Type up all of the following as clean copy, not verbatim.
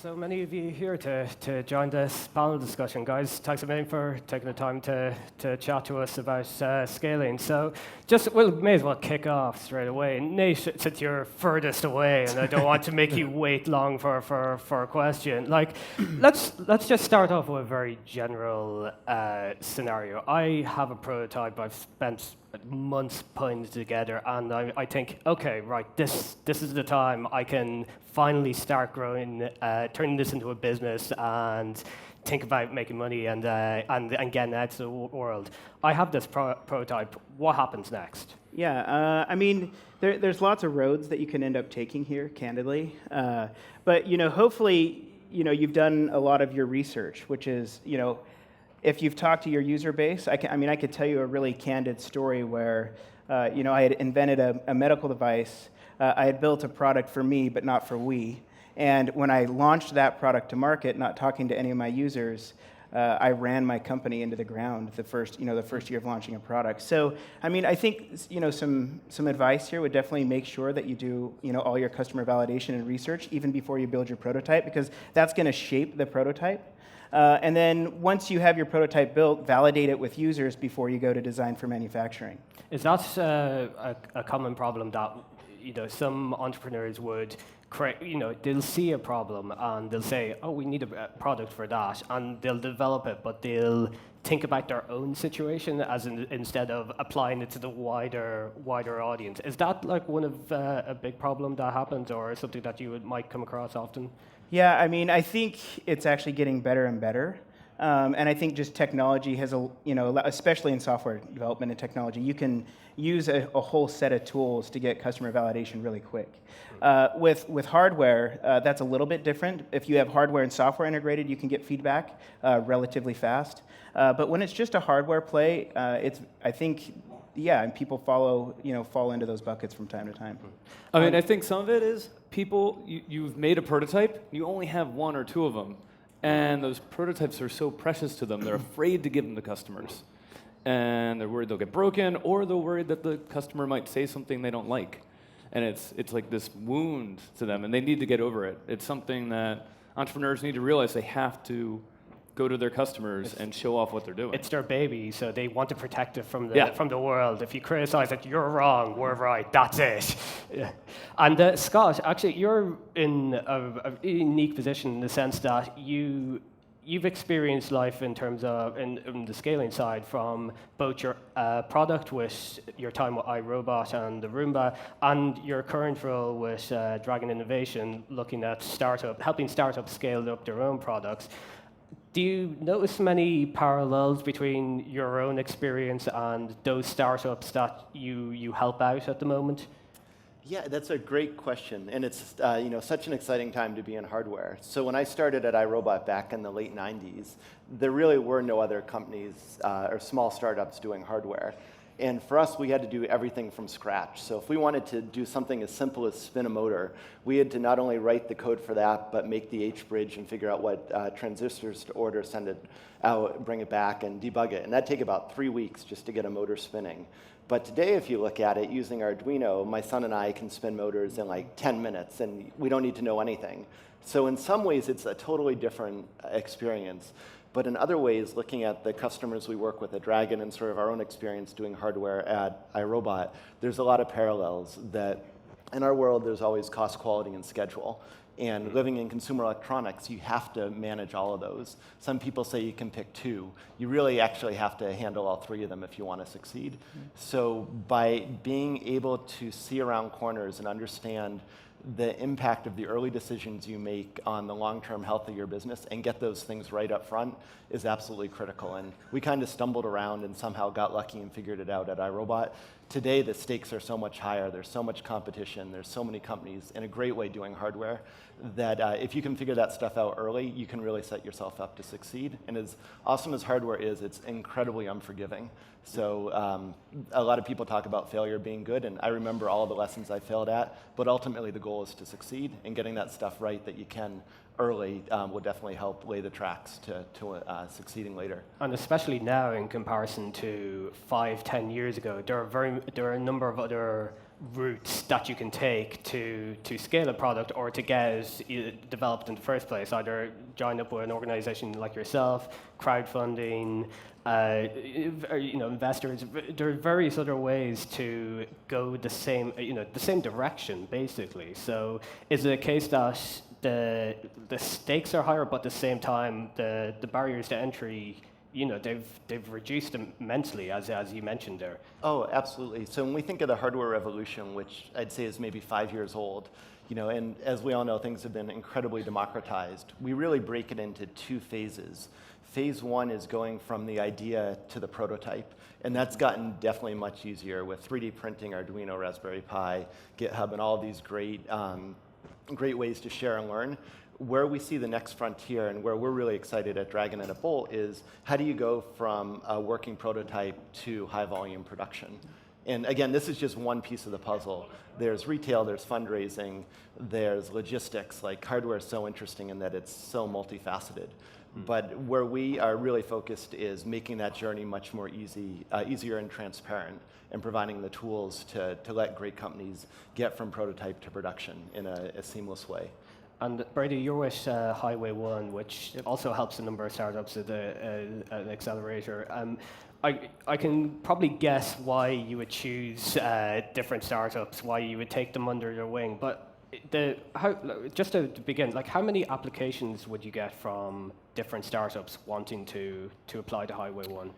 so many of you here to join this panel discussion. Guys, thanks a million for taking the time to chat to us about scaling. So we may as well kick off straight away. Nate, since you're furthest away and I don't want to make you wait long for a question, let's just start off with a very general scenario. I have a prototype I've spent months putting it together, and I think, okay, right, this is the time I can finally start growing, turning this into a business, and think about making money and getting out to the world. I have this prototype. What happens next? Yeah, I mean, there's lots of roads that you can end up taking here, candidly. But hopefully, you've done a lot of your research, which is, if you've talked to your user base, I could tell you a really candid story where, I had invented a medical device. I had built a product for me, but not for we. And when I launched that product to market, not talking to any of my users, I ran my company into the ground the first year of launching a product. So, I think, some advice here would definitely make sure that you do, all your customer validation and research even before you build your prototype, because that's going to shape the prototype. And then once you have your prototype built, validate it with users before you go to design for manufacturing. Is that a common problem that some entrepreneurs would create? They'll see a problem and they'll say, "Oh, we need a product for that," and they'll develop it, but they'll think about their own situation instead of applying it to the wider audience. Is that one of a big problem that happens, or something that you might come across often? Yeah, I think it's actually getting better and better. And I think just technology has, especially in software development and technology, you can use a whole set of tools to get customer validation really quick. With hardware, that's a little bit different. If you have hardware and software integrated, you can get feedback relatively fast. But when it's just a hardware play, and people fall into those buckets from time to time. I think some of it is people, you've made a prototype, you only have one or two of them, and those prototypes are so precious to them, they're afraid to give them to customers. And they're worried they'll get broken, or they're worried that the customer might say something they don't like. And it's like this wound to them, and they need to get over it. It's something that entrepreneurs need to realize they have to go to their customers and show off what they're doing. It's their baby, so they want to protect it from the world. If you criticize it, you're wrong, we're right, that's it. Yeah. And Scott, actually, you're in a unique position in the sense that you've experienced life in terms of in the scaling side, from both your product with your time with iRobot and the Roomba, and your current role with Dragon Innovation, looking at helping startups scale up their own products. Do you notice many parallels between your own experience and those startups that you help out at the moment? Yeah, that's a great question, and it's such an exciting time to be in hardware. So when I started at iRobot back in the late 90s, there really were no other companies or small startups doing hardware. And for us, we had to do everything from scratch. So if we wanted to do something as simple as spin a motor, we had to not only write the code for that, but make the H-bridge and figure out what transistors to order, send it out, bring it back, and debug it. And that'd take about 3 weeks just to get a motor spinning. But today, if you look at it, using Arduino, my son and I can spin motors in like 10 minutes, and we don't need to know anything. So in some ways, it's a totally different experience. But in other ways, looking at the customers we work with at Dragon and sort of our own experience doing hardware at iRobot, there's a lot of parallels that in our world, there's always cost, quality, and schedule. And living in consumer electronics, you have to manage all of those. Some people say you can pick two. You really actually have to handle all three of them if you want to succeed. So by being able to see around corners and understand the impact of the early decisions you make on the long-term health of your business and get those things right up front is absolutely critical. And we kind of stumbled around and somehow got lucky and figured it out at iRobot. Today, the stakes are so much higher. There's so much competition. There's so many companies in a great way doing hardware that if you can figure that stuff out early, you can really set yourself up to succeed. And as awesome as hardware is, it's incredibly unforgiving. So a lot of people talk about failure being good, and I remember all the lessons I failed at, but ultimately the goal is to succeed, and getting that stuff right that you can early will definitely help lay the tracks to succeeding later. And especially now in comparison to 5-10 years ago, there are a number of other routes that you can take to scale a product or to get it developed in the first place. Either join up with an organization like yourself, crowdfunding, investors. There are various other ways to go the same direction, basically. So is it a case that the stakes are higher, but at the same time the barriers to entry, they've reduced immensely, as you mentioned there? Oh, absolutely. So when we think of the hardware revolution, which I'd say is maybe 5 years old, and as we all know, things have been incredibly democratized. We really break it into 2 phases. Phase 1 is going from the idea to the prototype, and that's gotten definitely much easier with 3D printing, Arduino, Raspberry Pi, GitHub, and all these great ways to share and learn. Where we see the next frontier and where we're really excited at Dragon and at Bolt is how do you go from a working prototype to high volume production? And again, this is just one piece of the puzzle. There's retail, there's fundraising, there's logistics. Like hardware is so interesting in that it's so multifaceted. But where we are really focused is making that journey much more easier and transparent, and providing the tools to let great companies get from prototype to production in a seamless way. And Brady, you're with Highway 1, which also helps a number of startups at an accelerator. I can probably guess why you would choose different startups, why you would take them under your wing. But just to begin, how many applications would you get from different startups wanting to apply to Highway 1?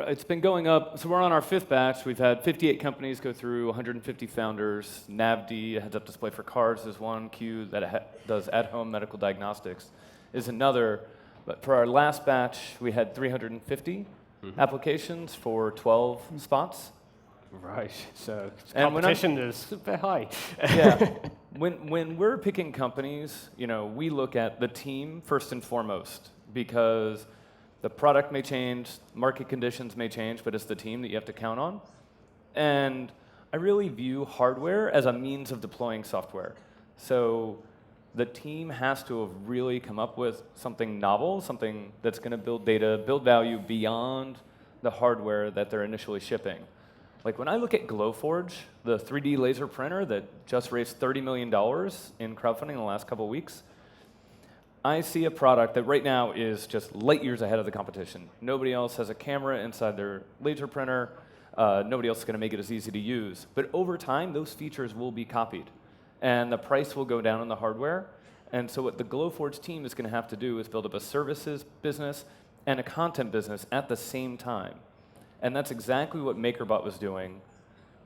It's been going up, so we're on our 5th batch. We've had 58 companies go through, 150 founders. NavD, a heads-up display for cars, is one. Q, that does at-home medical diagnostics, is another. But for our last batch, we had 350 applications for 12 spots. Right, so And competition is a bit high. Yeah. When we're picking companies, we look at the team first and foremost, because the product may change, market conditions may change, but it's the team that you have to count on. And I really view hardware as a means of deploying software. So the team has to have really come up with something novel, something that's going to build data, build value beyond the hardware that they're initially shipping. Like when I look at Glowforge, the 3D laser printer that just raised $30 million in crowdfunding in the last couple of weeks, I see a product that right now is just light years ahead of the competition. Nobody else has a camera inside their laser printer. Nobody else is going to make it as easy to use. But over time, those features will be copied, and the price will go down on the hardware. And so what the Glowforge team is going to have to do is build up a services business and a content business at the same time. And that's exactly what MakerBot was doing.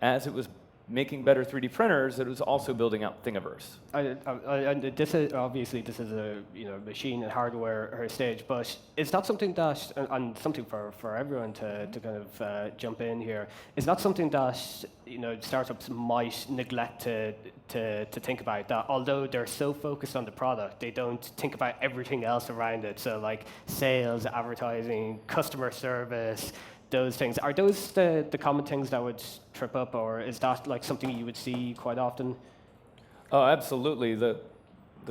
As it was making better 3D printers, it was also building out Thingiverse. And this is a machine and hardware stage, but is that something that, and something for everyone to kind of jump in here, is that something that startups might neglect to think about, that although they're so focused on the product, they don't think about everything else around it? So like sales, advertising, customer service, those things. Are those the common things that would trip up, or is that like something you would see quite often? Oh, absolutely. The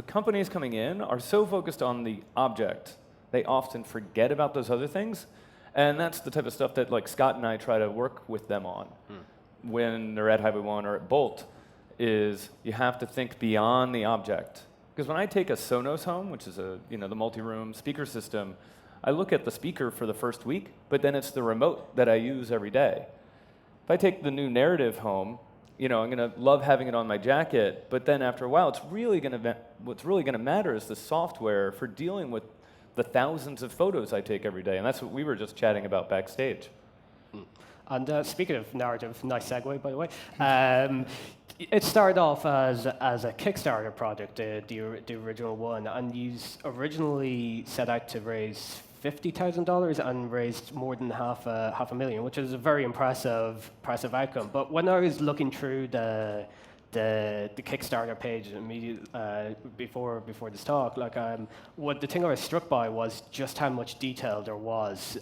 companies coming in are so focused on the object, they often forget about those other things. And that's the type of stuff that like Scott and I try to work with them on when they're at Highway 1 or at Bolt, is you have to think beyond the object. Because when I take a Sonos home, which is the multi-room speaker system, I look at the speaker for the first week, but then it's the remote that I use every day. If I take the new Narrative home, I'm going to love having it on my jacket, but then after a while, what's really going to matter is the software for dealing with the thousands of photos I take every day, and that's what we were just chatting about backstage. And speaking of Narrative, nice segue, by the way. It started off as a Kickstarter project, the original one, and you originally set out to raise $50,000 and raised more than half a million, which is a very impressive outcome. But when I was looking through the Kickstarter page before this talk, the thing I was struck by was just how much detail there was.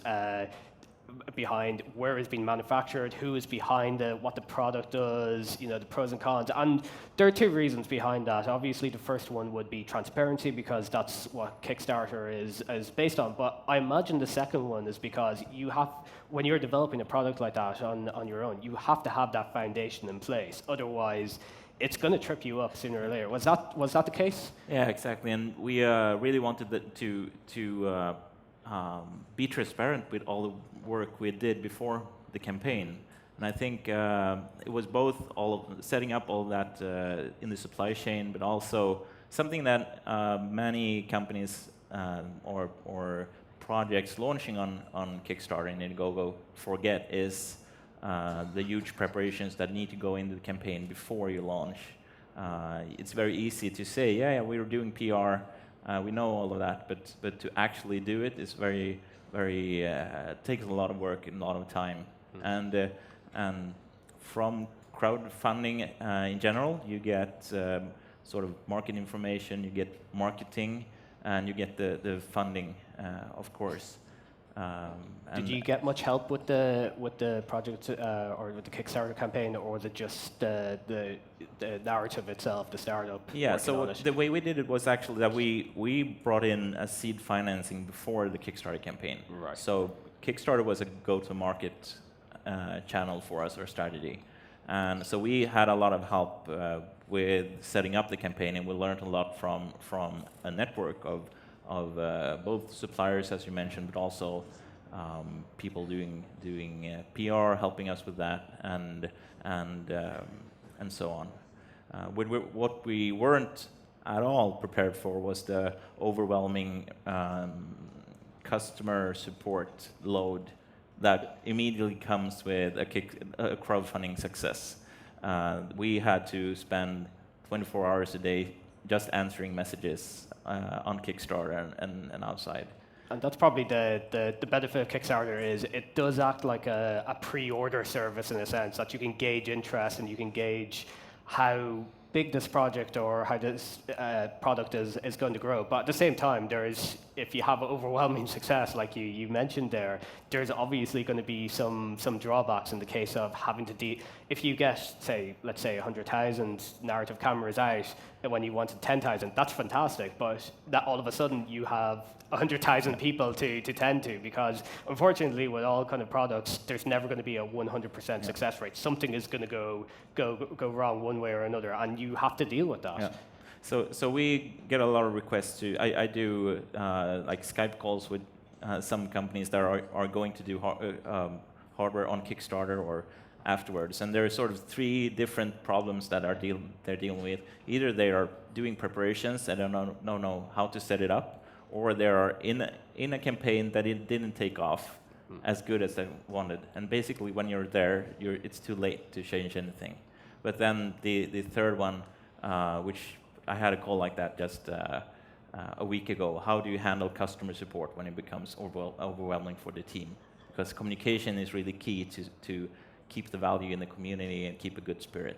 behind where it's being manufactured, who is behind it, what the product does, the pros and cons. And there are two reasons behind that. Obviously, the first one would be transparency, because that's what Kickstarter is based on. But I imagine the second one is because when you're developing a product like that on your own, you have to have that foundation in place. Otherwise, it's going to trip you up sooner or later. Was that the case? Yeah, exactly. And we really wanted to be transparent with all the work we did before the campaign. And I think it was both setting up all that in the supply chain, but also something that many companies or projects launching on Kickstarter and Indiegogo forget is the huge preparations that need to go into the campaign before you launch. It's very easy to say, yeah, we're doing PR, we know all of that, but to actually do it is very takes a lot of work and a lot of time. And from crowdfunding in general, you get sort of market information, you get marketing, and you get the funding, of course. Did you get much help with the project or with the Kickstarter campaign, or was it just the narrative itself, the startup? Yeah, so the way we did it was actually that we brought in a seed financing before the Kickstarter campaign. Right. So Kickstarter was a go-to-market channel for us, our strategy. And so we had a lot of help with setting up the campaign, and we learned a lot from a network of both suppliers, as you mentioned, but also people doing PR, helping us with that, and so on. What we weren't at all prepared for was the overwhelming customer support load that immediately comes with a crowdfunding success. We had to spend 24 hours a day just answering messages on Kickstarter and outside. And that's probably the benefit of Kickstarter is it does act like a pre-order service in a sense, that you can gauge interest and you can gauge how big this project or how this product is going to grow. But at the same time, if you have overwhelming success, like you mentioned there's obviously going to be some drawbacks in the case of having to if you get, let's say 100,000 narrative cameras out, and when you wanted 10,000, that's fantastic, but that all of a sudden you have 100,000 people to tend to, because unfortunately with all kind of products, there's never going to be a 100% success rate. Something is going to go wrong one way or another, and you have to deal with that. Yeah. So we get a lot of requests to. I do like Skype calls with some companies that are going to do hardware on Kickstarter or afterwards, and there are sort of three different problems that they're dealing with. Either they are doing preparations and don't know how to set it up, or they are in a campaign that it didn't take off as good as they wanted. And basically, when you're there, it's too late to change anything. But then the third one, which I had a call like that just a week ago. How do you handle customer support when it becomes overwhelming for the team? Because communication is really key to keep the value in the community and keep a good spirit.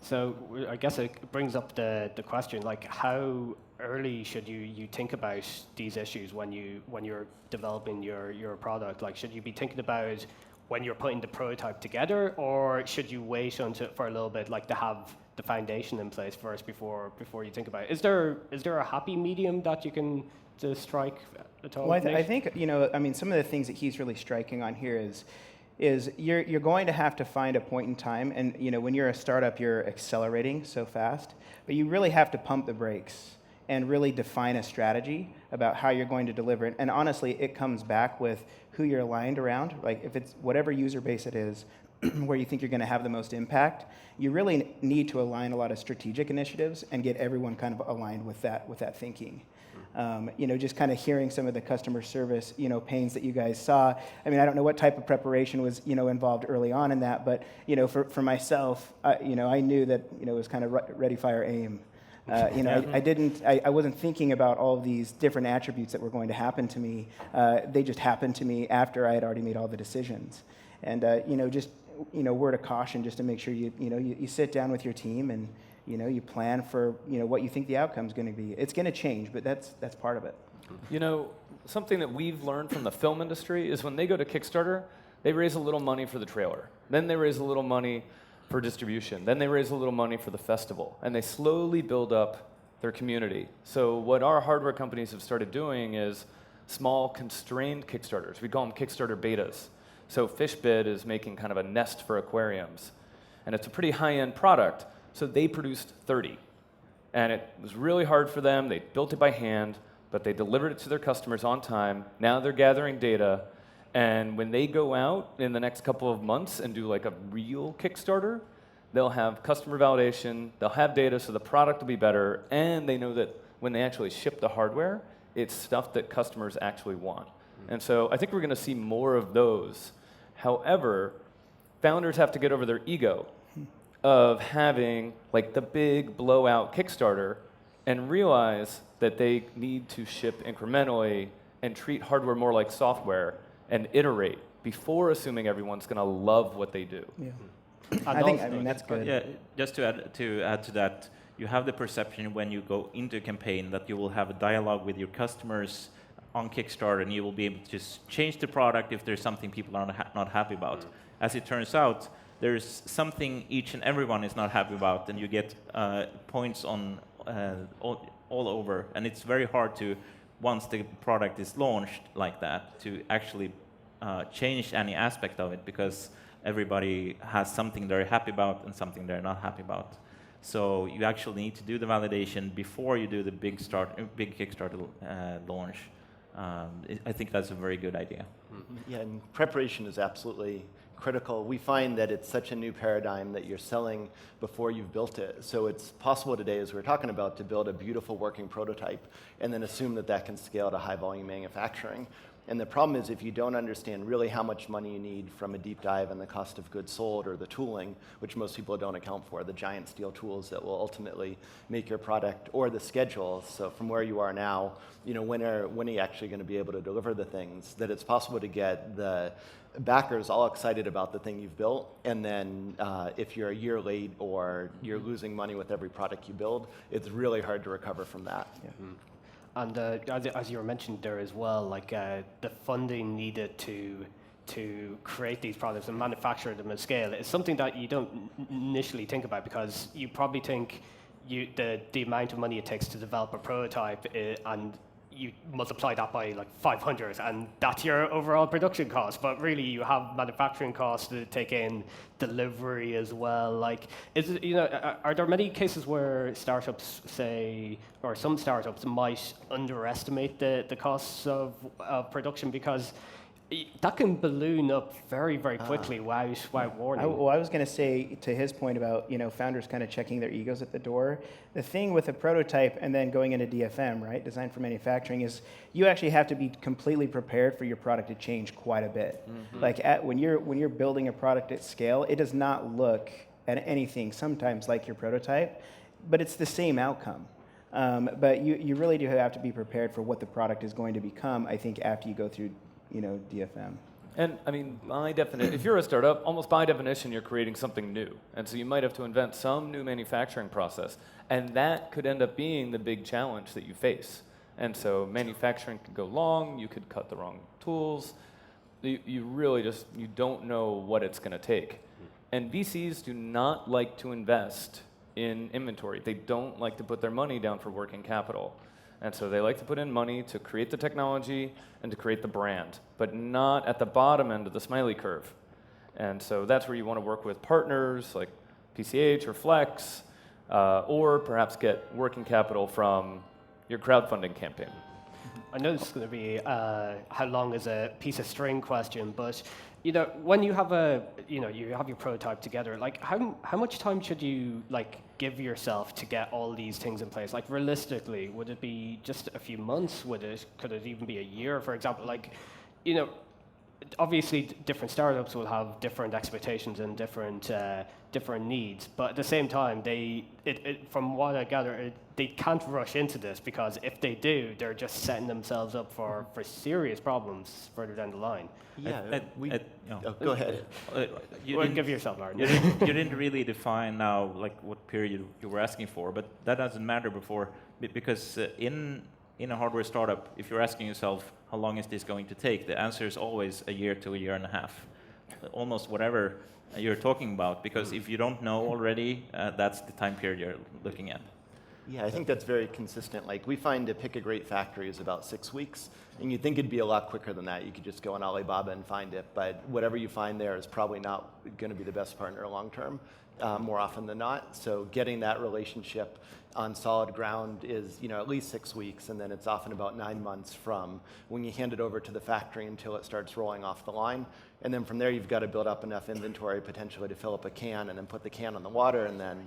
So I guess it brings up the question, like how early should you think about these issues when you're developing your product? Like, should you be thinking about when you're putting the prototype together, or should you wait for a little bit, like to have the foundation in place first before you think about it? Is there a happy medium that you can strike at all? Well, I think some of the things that he's really striking on here is you're going to have to find a point in time, and when you're a startup, you're accelerating so fast, but you really have to pump the brakes and really define a strategy about how you're going to deliver it. And honestly, it comes back with who you're aligned around. Like if it's whatever user base it is, where you think you're going to have the most impact, you really need to align a lot of strategic initiatives and get everyone kind of aligned with that thinking. Just kind of hearing some of the customer service, pains that you guys saw. I mean, I don't know what type of preparation was, involved early on in that, but, for myself, I knew that, it was kind of ready, fire, aim. I wasn't thinking about all of these different attributes that were going to happen to me. They just happened to me after I had already made all the decisions. And, word of caution just to make sure you sit down with your team and, you plan for what you think the outcome is going to be. It's going to change, but that's part of it. You know, something that we've learned from the film industry is when they go to Kickstarter, they raise a little money for the trailer. Then they raise a little money for distribution. Then they raise a little money for the festival. And they slowly build up their community. So what our hardware companies have started doing is small constrained Kickstarters. We call them Kickstarter betas. So Fishbid is making kind of a nest for aquariums. And it's a pretty high-end product. So they produced 30. And it was really hard for them. They built it by hand, but they delivered it to their customers on time. Now they're gathering data. And when they go out in the next couple of months and do like a real Kickstarter, they'll have customer validation, they'll have data so the product will be better, and they know that when they actually ship the hardware, it's stuff that customers actually want. And so I think we're going to see more of those. However, founders have to get over their ego of having like the big blowout Kickstarter and realize that they need to ship incrementally and treat hardware more like software and iterate before assuming everyone's going to love what they do. Yeah. And I mean, that's good. Yeah, just to add to that, you have the perception when you go into a campaign that you will have a dialogue with your customers on Kickstarter, and you will be able to just change the product if there's something people are not happy about. As it turns out, there's something each and everyone is not happy about, and you get points on all over, and it's very hard to, once the product is launched like that, to actually change any aspect of it, because everybody has something they're happy about and something they're not happy about. So you actually need to do the validation before you do the big Kickstarter launch. I think that's a very good idea. Yeah, and preparation is absolutely critical. We find that it's such a new paradigm that you're selling before you've built it. So it's possible today, as we were talking about, to build a beautiful working prototype and then assume that that can scale to high volume manufacturing. And the problem is if you don't understand really how much money you need from a deep dive in the cost of goods sold or the tooling, which most people don't account for, the giant steel tools that will ultimately make your product, or the schedule. So from where you are now, when are you actually going to be able to deliver the things, that it's possible to get the backers all excited about the thing you've built, and then if you're a year late or you're losing money with every product you build, it's really hard to recover from that. Yeah. And as you were mentioned there as well, like the funding needed to create these products and manufacture them at scale is something that you don't initially think about, because you probably think the amount of money it takes to develop a prototype and you multiply that by like 500 and that's your overall production cost. But really you have manufacturing costs to take in, delivery as well. Like, are there many cases where startups say, or some startups might underestimate the costs of production, because that can balloon up very, very quickly without warning. I was going to say, to his point about founders kind of checking their egos at the door, the thing with a prototype and then going into DFM, right, design for manufacturing, is you actually have to be completely prepared for your product to change quite a bit. Mm-hmm. Like when you're building a product at scale, it does not look at anything sometimes like your prototype, but it's the same outcome. But you really do have to be prepared for what the product is going to become, I think, after you go through DFM. And I mean, by definition, if you're a startup, almost by definition, you're creating something new. And so you might have to invent some new manufacturing process. And that could end up being the big challenge that you face. And so manufacturing could go long, you could cut the wrong tools. You really you don't know what it's going to take. And VCs do not like to invest in inventory. They don't like to put their money down for working capital. And so they like to put in money to create the technology and to create the brand, but not at the bottom end of the smiley curve. And so that's where you want to work with partners like PCH or Flex, or perhaps get working capital from your crowdfunding campaign. I know this is going to be how long is a piece of string question, but when you have you have your prototype together, like how much time should you give yourself to get all these things in place? Like realistically, would it be just a few months? Could it even be a year, for example? Obviously different startups will have different expectations and different needs, but at the same time, from what I gather, they can't rush into this, because if they do, they're just setting themselves up for serious problems further down the line. Yeah, go ahead. Give yourself, Martin. You didn't really define now what period you were asking for, but that doesn't matter because in in a hardware startup, if you're asking yourself, how long is this going to take? The answer is always a year to a year and a half. Almost whatever you're talking about, because if you don't know already, that's the time period you're looking at. Yeah, I think that's very consistent. Like, we find to pick a great factory is about 6 weeks, and you'd think it'd be a lot quicker than that. You could just go on Alibaba and find it, but whatever you find there is probably not going to be the best partner long term, more often than not. So getting that relationship on solid ground is, at least 6 weeks, and then it's often about 9 months from when you hand it over to the factory until it starts rolling off the line. And then from there, you've got to build up enough inventory potentially to fill up a can, and then put the can on the water, and then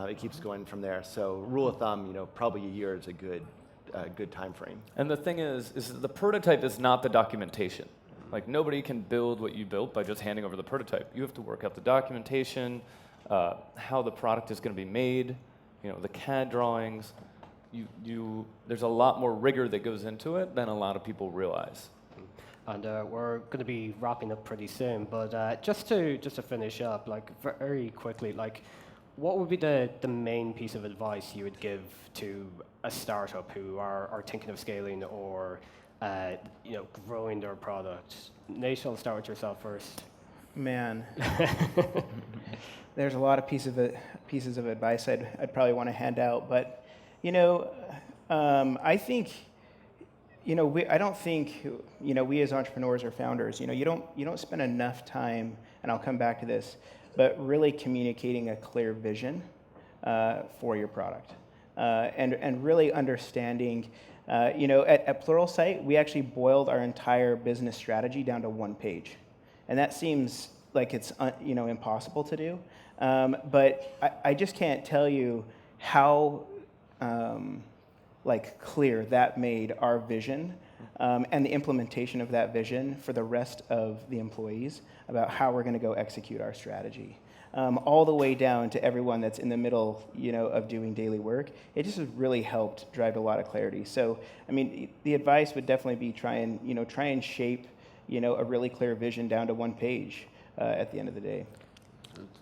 it keeps going from there. So rule of thumb, probably a year is a good time frame. And the thing is the prototype is not the documentation. Like, nobody can build what you built by just handing over the prototype. You have to work out the documentation, how the product is going to be made, the CAD drawings. There's a lot more rigor that goes into it than a lot of people realize. And we're going to be wrapping up pretty soon, but just to finish up, like, very quickly, like, what would be the main piece of advice you would give to a startup who are thinking of scaling or growing their product? Nate, I'll start with yourself first. Man, there's a lot of pieces of advice I'd probably want to hand out, but I think I don't think we as entrepreneurs or founders, you don't spend enough time, and I'll come back to this, but really communicating a clear vision for your product, and really understanding. At Pluralsight, we actually boiled our entire business strategy down to 1 page, and that seems like it's impossible to do. But I just can't tell you how clear that made our vision and the implementation of that vision for the rest of the employees about how we're going to go execute our strategy. All the way down to everyone that's in the middle, of doing daily work. It just has really helped drive a lot of clarity. So, I mean, the advice would definitely be try and shape, a really clear vision down to 1 page at the end of the day.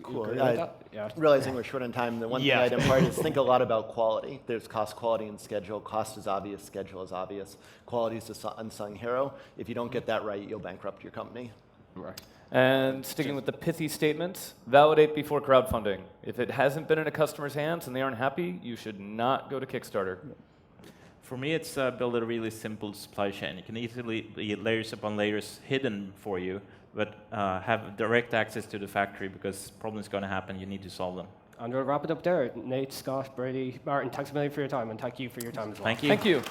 Cool. Yeah. Realizing we're short on time, the one thing I'd impart is think a lot about quality. There's cost, quality, and schedule. Cost is obvious, schedule is obvious. Quality is the unsung hero. If you don't get that right, you'll bankrupt your company. Right. And sticking with the pithy statements, validate before crowdfunding. If it hasn't been in a customer's hands and they aren't happy, you should not go to Kickstarter. For me, it's build a really simple supply chain. You can easily be layers upon layers hidden for you, but have direct access to the factory because problems going to happen. You need to solve them. And we'll wrap it up there. Nate, Scott, Brady, Martin, thanks a million for your time, and thank you for your time as well. Thank you. Thank you.